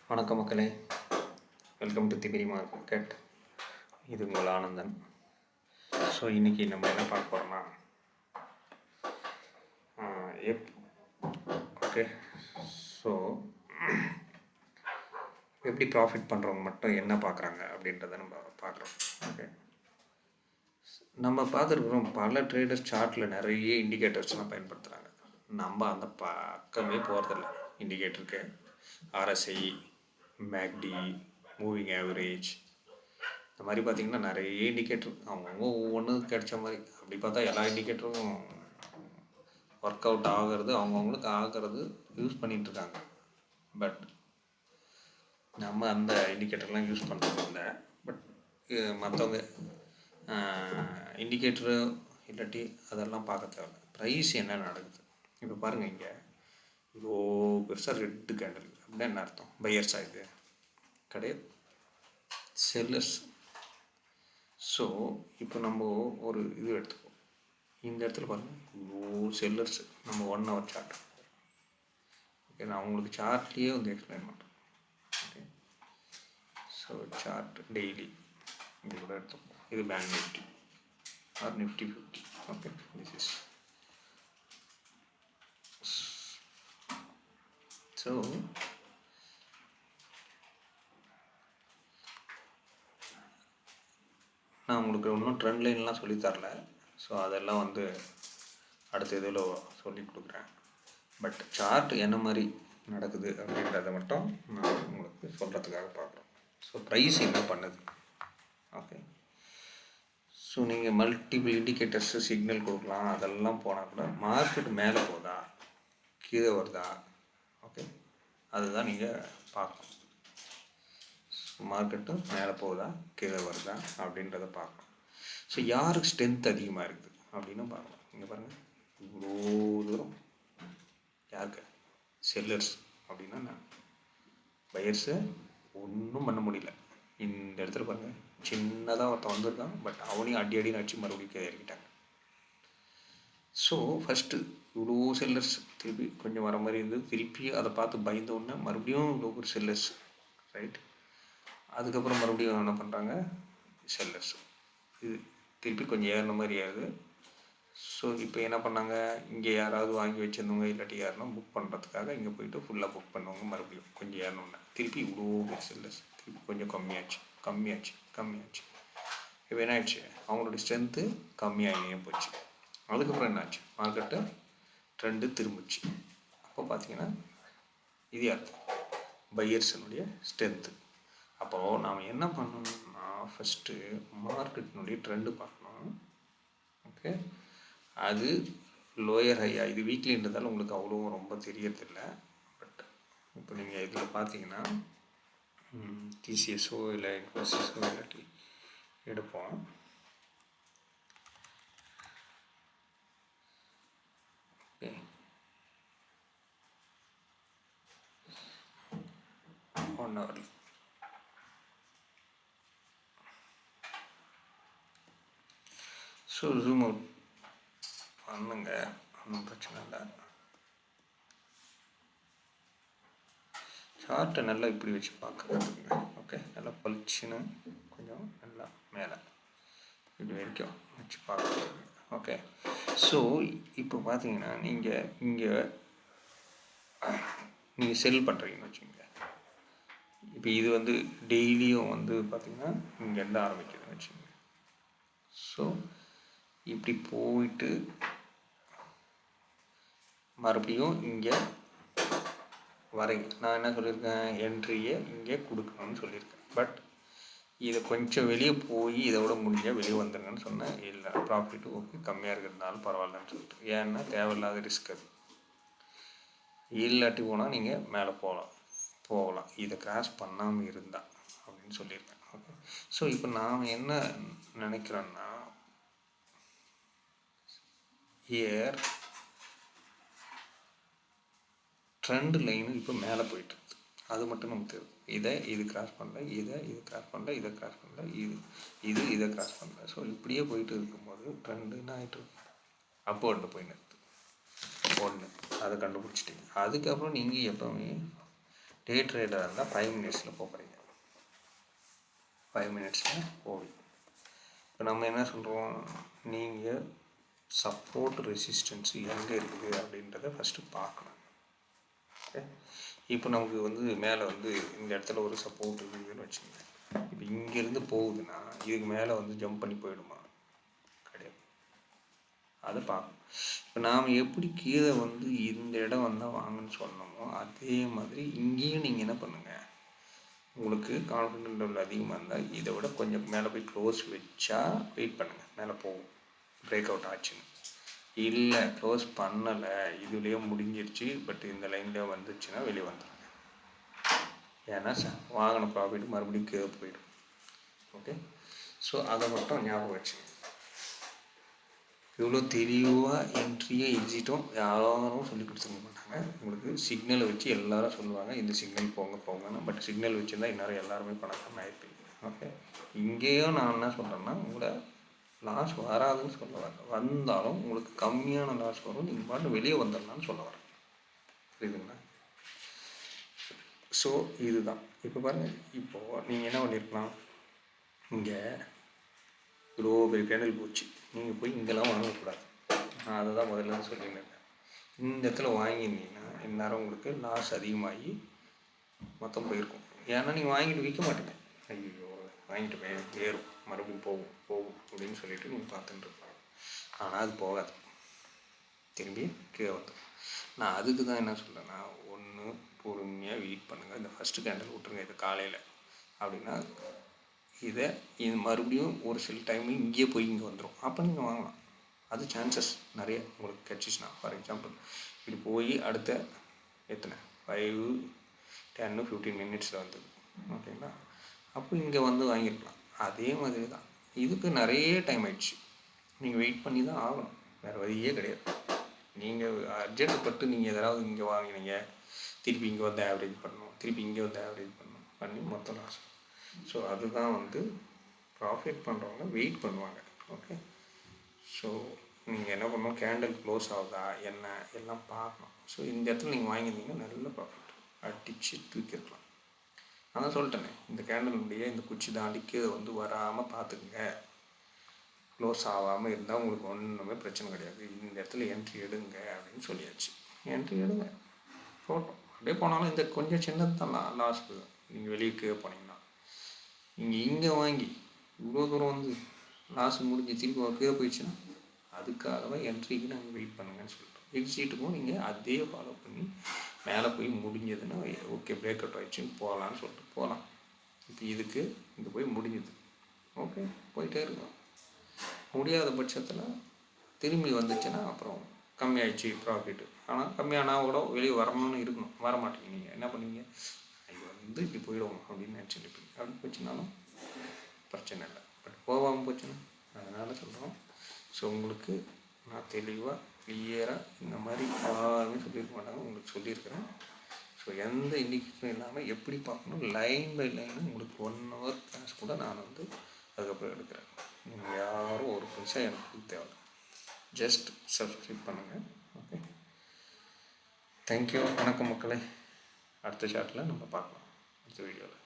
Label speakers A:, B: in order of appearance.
A: வணக்கம் மக்களே, welcome to திபிரி market. இது உங்கள் ஆனந்தன். ஸோ இன்றைக்கி நம்ம என்ன பார்க்க போகிறோம்னா ஓகே ஸோ எப்படி ப்ராஃபிட் பண்ணுறவங்க மட்டும் என்ன பார்க்குறாங்க அப்படின்றத நம்ம பார்க்குறோம். ஓகே, நம்ம பார்த்துருக்குறோம் பல ட்ரேடர்ஸ் சார்ட்டில் நிறைய இண்டிகேட்டர்ஸ்லாம் பயன்படுத்துகிறாங்க. நம்ம அந்த பக்கமே போகிறதில்ல. இண்டிகேட்டருக்கு RSI, MACD, மூவிங் ஆவரேஜ், இந்த மாதிரி பார்த்திங்கன்னா நிறைய இண்டிகேட்டர் அவங்கவுங்க ஒவ்வொன்றும் கிடைச்ச மாதிரி. அப்படி பார்த்தா எல்லா இண்டிகேட்டரும் ஒர்க் அவுட் ஆகிறது, அவங்கவுங்களுக்கு ஆகிறது யூஸ் பண்ணிகிட்ருக்காங்க. பட் நம்ம அந்த இண்டிகேட்டர்லாம் யூஸ் பண்ணுறது இல்லை. பட் மற்றவங்க இண்டிகேட்டரு இல்லாட்டி அதெல்லாம் பார்க்க தேவை. ப்ரைஸ் என்ன நடக்குது இப்போ பாருங்கள். இங்கே இவ்வளோ பெருசாக ரெட்டு கேண்டில் அப்படின்னா என்ன அர்த்தம்? பையர்ஸா? இது கிடையாது, செல்லர்ஸ். ஸோ இப்போ நம்ம ஒரு இது எடுத்துப்போம். இந்த இடத்துல பாருங்கள், இவ்வளோ செல்லர்ஸ். நம்ம 1 hour சார்ட். ஓகே, நான் உங்களுக்கு சார்ட்லேயே வந்து எக்ஸ்பிளைன் பண்ணுறேன். ஓகே, ஸோ சார்ட் டெய்லி இப்படி கூட எடுத்துப்போம். இது bank Nifty or Nifty 50. Okay, this is so நான் உங்களுக்கு இன்னும் ட்ரெண்ட் லைன்லாம் சொல்லித்தரல. ஸோ அதெல்லாம் வந்து அடுத்த இதில் சொல்லி கொடுக்குறேன். பட் சார்ட் என்ன மாதிரி நடக்குது அப்படின்றத மட்டும் நான் உங்களுக்கு சொல்கிறதுக்காக பார்க்குறேன். ஸோ ப்ரைஸ் என்ன பண்ணுது? ஓகே, ஸோ நீங்கள் மல்டிபிள் இண்டிகேட்டர்ஸு சிக்னல் கொடுக்கலாம். அதெல்லாம் போனால் கூட மார்க்கெட் மேலே போதா கீழே வருதா? ஓகே, அதுதான் நீங்கள் பார்க்கணும். மார்க்கெட்டும் மேலே போகுதா கீழே வருதா அப்படின்றத பார்க்கணும். ஸோ யாருக்கு ஸ்ட்ரென்த் அதிகமாக இருக்குது அப்படின்னு பார்க்கலாம். இங்கே பாருங்கள், இவ்வளோ தூரம் யாருக்கு? செல்லர்ஸ். அப்படின்னா நான் பையர்ஸை ஒன்றும் பண்ண முடியல. இந்த இடத்துல பாருங்கள், சின்னதாக ஒருத்தன் வந்திருக்கான். பட் அவனையும் அடி நடிச்சு மறுபடியும் கீழே இறக்கிட்டாங்க. ஸோ ஃபஸ்ட்டு இவ்வளோ செல்லர்ஸ் திருப்பி கொஞ்சம் வர மாதிரி இருந்தது. திருப்பி அதை பார்த்து பயந்தோடனே மறுபடியும் இவ்வளோ ஒரு செல்லர்ஸ், ரைட்? அதுக்கப்புறம் மறுபடியும் என்ன பண்ணுறாங்க? செல்லர்ஸ். இது திருப்பி கொஞ்சம் ஏறின மாதிரி ஆகுது. ஸோ இப்போ என்ன பண்ணாங்க? இங்கே யாராவது வாங்கி வச்சுருந்தவங்க இல்லாட்டி யாருன்னா புக் பண்ணுறதுக்காக இங்கே போய்ட்டு ஃபுல்லாக புக் பண்ணுவாங்க. மறுபடியும் கொஞ்சம் ஏறணுன்னா திருப்பி இவ்வளோ செல்லர்ஸ். திருப்பி கொஞ்சம் கம்மியாச்சு. இப்போ என்ன ஆயிடுச்சு? அவங்களோட ஸ்ட்ரென்த்து கம்மியாகினே போச்சு. அதுக்கப்புறம் என்னாச்சு? மார்க்கெட்டை ட்ரெண்டு திரும்பிச்சு. அப்போ பார்த்தீங்கன்னா இது யார்? பையர்ஸினுடைய ஸ்ட்ரென்த்து. அப்போது நாம் என்ன பண்ணணும்னா ஃபஸ்ட்டு மார்க்கெட்டினுடைய ட்ரெண்டு பார்க்கணும். ஓகே, அது லோயர் ஹையா, இது வீக்லின்றதால உங்களுக்கு அவ்வளோ ரொம்ப தெரியறதில்லை. பட் இப்போ நீங்கள் இதில் பார்த்தீங்கன்னா TCSஓ இல்லை இன்ஃபோசிஸோ இல்லாட்டி எடுப்போம். Okay, 1 hour. So zoom out பண்ணுங்க, ஒன்றும் பிரச்சனை இல்லை. சார்ட்டை நல்லா இப்படி வச்சு பார்க்குறதுங்க. ஓகே, நல்லா பளிச்சுன்னு கொஞ்சம் நல்லா மேலே இப்படி வரைக்கும் வச்சு பார்க்குறதுங்க. ஓகே, ஸோ இப்போ பார்த்தீங்கன்னா நீங்கள் செல் பண்ணுறீங்கன்னு வச்சுக்கோங்க. இப்போ இது வந்து டெய்லியும் வந்து பார்த்திங்கன்னா இங்கேருந்து ஆரம்பிக்குதுன்னு வச்சுக்கோங்க. ஸோ இப்படி போயிட்டு மறுபடியும் இங்கே வரைங்க. நான் என்ன சொல்லியிருக்கேன்? என்ட்ரியை இங்கே கொடுக்கணும்னு சொல்லியிருக்கேன். பட் இதை கொஞ்சம் வெளியே போய் இதோட முடிஞ்சால் வெளியே வந்துடுங்கன்னு சொன்னேன். இல்லை, ப்ராஃபிட்டு ஓகே கம்மியாக இருக்கிறதுனால பரவாயில்லன்னு சொல்லிட்டு. ஏன்னா தேவையில்லாத ரிஸ்க் அது. இல்லாட்டி போனால் நீங்கள் மேலே போகலாம் இதை கிராஸ் பண்ணாமல் இருந்தால் அப்படின்னு சொல்லியிருக்கேன். ஓகே, ஸோ இப்போ நாம் என்ன நினைக்கிறோன்னா, ஹியர் ட்ரெண்ட் லைனு இப்போ மேலே போயிட்டுருக்கு. அது மட்டும் நமக்கு தெரியும். இது கிராஸ் பண்ணல, இதை கிராஸ் பண்ணல, இதை கிராஸ் பண்ணல, இதை கிராஸ் பண்ணல. ஸோ இப்படியே போயிட்டு இருக்கும்போது ட்ரெண்டு என்ன ஆகிட்டு இருக்கு? அப்போர்டில் போய் நிறுத்து. ஒன்று அதை கண்டுபிடிச்சிட்டிங்க. அதுக்கப்புறம் நீங்கள் எப்போவுமே டே ட்ரேடராக இருந்தால் 5 மினிட்ஸில் போகிறீங்க, 5 மினிட்ஸில் போவீங்க. இப்போ நம்ம என்ன சொல்கிறோம், நீங்கள் சப்போர்ட் ரெசிஸ்டன்ஸு எங்கே இருக்குது அப்படின்றத ஃபஸ்ட்டு பார்க்கணும். ஓகே, இப்போ நமக்கு மேலே இந்த இடத்துல ஒரு சப்போர்ட் இருக்குதுன்னு வச்சுக்கோங்க. இப்போ இங்கேருந்து போகுதுன்னா இதுக்கு மேலே ஜம்ப் பண்ணி போயிடுமா? கிடையாது. அதை பார்க்கணும். இப்போ நாம் எப்படி கீழே இந்த இடம் வந்தால் வாங்கன்னு சொன்னோமோ அதே மாதிரி இங்கேயும் நீங்கள் என்ன பண்ணுங்கள், உங்களுக்கு கான்ஃபிடென்ட் லெவல் அதிகமாக இருந்தால் இதை விட கொஞ்சம் மேலே போய் க்ளோஸ் வச்சா வெயிட் பண்ணுங்கள், மேலே போகும். பிரேக் அவுட் ஆச்சுன்னு. இல்லை க்ளோஸ் பண்ணலை, இதுலேயே முடிஞ்சிருச்சு, பட் இந்த லைனில் வந்துச்சுன்னா வெளியே வந்துடுங்க. ஏன்னா வாங்கின ப்ராஃபிட் மறுபடியும் கீழே போயிடும். ஓகே, ஸோ அதை மட்டும் ஞாபகம் வச்சுங்க. இவ்வளோ தெளிவாக என்ட்ரியும் எக்ஸிட்டும் யாரும் சொல்லி கொடுத்துருக்க மாட்டாங்க. உங்களுக்கு சிக்னலை வச்சு எல்லாரும் சொல்லுவாங்க இந்த சிக்னல் போங்கன்னு. பட் சிக்னல் வச்சுருந்தா இந்நேரம் எல்லாருமே பணக்காரன் ஆகிருப்பீங்க. ஓகே, இங்கேயும் நான் என்ன சொல்கிறேன்னா, உங்களை லாஸ் வராதுன்னு சொல்ல வரேன். வந்தாலும் உங்களுக்கு கம்மியான லாஸ் வரும், நீங்கள் பாட்டு வெளியே வந்துடலான்னு சொல்ல வரேன். புரியுதுங்களா? ஸோ இதுதான். இப்போ பாருங்கள், இப்போது நீங்கள் என்ன பண்ணியிருக்கலாம், இங்கே இவ்வளோ பெரிய கேண்டல் போச்சு, நீங்கள் போய் இங்கெல்லாம் வாங்கக்கூடாது. நான் அதை தான் முதல்ல சொல்லியிருந்தேன். இந்த இடத்துல வாங்கியிருந்தீங்கன்னா இந்நேரம் உங்களுக்கு லாஸ் அதிகமாகி மொத்தம் போயிருக்கும். ஏன்னா நீங்கள் வாங்கிட்டு விற்க மாட்டீங்க. ஐயோ வாங்கிட்டு ஏறும், மறுபடியும் போகும் அப்படின்னு சொல்லிட்டு நீங்கள் பார்த்துட்டு இருப்பாங்க. ஆனால் அது போகாது, திரும்பி கீழே வந்துடும். நான் அதுக்கு தான் என்ன சொல்கிறேன்னா, ஒன்று பொறுமையாக வெயிட் பண்ணுங்கள். இந்த ஃபஸ்ட்டு கேண்டல் விட்டுருங்க, இது காலையில் அப்படின்னா இது மறுபடியும் ஒரு சில டைம் இங்கேயே போய் இங்கே வந்துடும். அப்போ நீங்கள் வாங்கலாம். அது சான்சஸ் நிறைய உங்களுக்கு கிடச்சிச்சுன்னா. ஃபார் எக்ஸாம்பிள் இப்படி போய் அடுத்த எத்தனை 5, 10, 15 மினிட்ஸில் வந்தது. ஓகேங்களா? அப்போ இங்கே வாங்கியிருக்கலாம். அதே மாதிரி தான் இதுக்கு நிறைய டைம் ஆயிடுச்சு. நீங்கள் வெயிட் பண்ணி தான் ஆகணும், வேறு வழியே கிடையாது. நீங்கள் அர்ஜென்ட் பட்டு நீங்கள் எதாவது இங்கே வாங்கினீங்க, திருப்பி இங்கே ஆவரேஜ் பண்ணணும், திருப்பி இங்கே ஆவரேஜ் பண்ணி மொத்தம் லாஸ். ஸோ அதுதான் ப்ராஃபிட் பண்ணுறவங்க வெயிட் பண்ணுவாங்க. ஓகே, ஸோ நீங்கள் என்ன பண்ணணும், கேண்டில் க்ளோஸ் ஆகுதா என்ன எல்லாம் பார்க்கணும். ஸோ இந்த இடத்துல நீங்கள் வாங்கியிருந்தீங்கன்னா நல்ல ப்ராஃபிட் அடித்து தூக்கிடலாம். நான் தான் சொல்லிட்டேனே, இந்த கேண்டலுடைய இந்த குச்சி தாண்டி கீழே வராமல் பார்த்துக்குங்க. க்ளோஸ் ஆகாமல் இருந்தால் உங்களுக்கு ஒன்றுமே பிரச்சனை கிடையாது. இந்த இடத்துல என்ட்ரி எடுங்க அப்படின்னு சொல்லியாச்சு. என்ட்ரி எடுங்க, போட்டோம் அப்படியே போனாலும் இந்த கொஞ்சம் சின்னது தான் லாஸ்ட்டு. நீங்கள் வெளியே கீழே போனீங்கன்னா நீங்கள் இங்கே வாங்கி இவ்வளோ தூரம் லாஸ் முடிஞ்சு திருப்பி கீழே போயிடுச்சுன்னா அதுக்காக தான் என்ட்ரிக்கு நாங்கள் வெயிட் பண்ணுங்கன்னு சொல்லிட்டோம். எக்ஸிட்டுக்கும் நீங்கள் அதே ஃபாலோ பண்ணி மேலே போய் முடிஞ்சதுன்னா ஓகே பிரேக் அவுட் ஆகிடுச்சின்னு போகலான்னு சொல்லிட்டு போகலாம். இப்போ இதுக்கு இங்கே போய் முடிஞ்சுது, ஓகே போயிட்டே இருக்கும். முடியாத பட்சத்தில் திரும்பி வந்துச்சுன்னா அப்புறம் கம்மியாயிடுச்சு ப்ராஃபிட்டு. ஆனால் கம்மியானா கூட வெளியே வரணும்னு இருக்கணும், வர மாட்டேங்க. நீங்கள் என்ன பண்ணுவீங்க, இது இப்படி போயிடுவோம் அப்படின்னு நினச்சிட்டு இருப்பீங்க. அப்படி போச்சுனாலும் பிரச்சனை இல்லை, பட் போகாமல் போச்சுன்னா அதனால் சொல்கிறோம். ஸோ உங்களுக்கு நான் தெளிவாக கிளியராக இந்த மாதிரி யாருமே சொல்லியிருக்க மாட்டாங்க, உங்களுக்கு சொல்லியிருக்கிறேன். ஸோ எந்த இண்டிகேஷனும் இல்லாமல் எப்படி பார்க்கணும், லைன் பை லைன் உங்களுக்கு 1 hour கிளாஸ் கூட நான் அதுக்கப்புறம் எடுக்கிறேன். நீங்கள் யாரும் ஒரு பைசா எனக்கு தேவை, ஜஸ்ட் சப்ஸ்கிரைப் பண்ணுங்கள். Okay, thank you. வணக்கம் மக்களே. அடுத்த ஷாட்டில் நம்ம பார்க்கலாம், அடுத்த வீடியோவில்.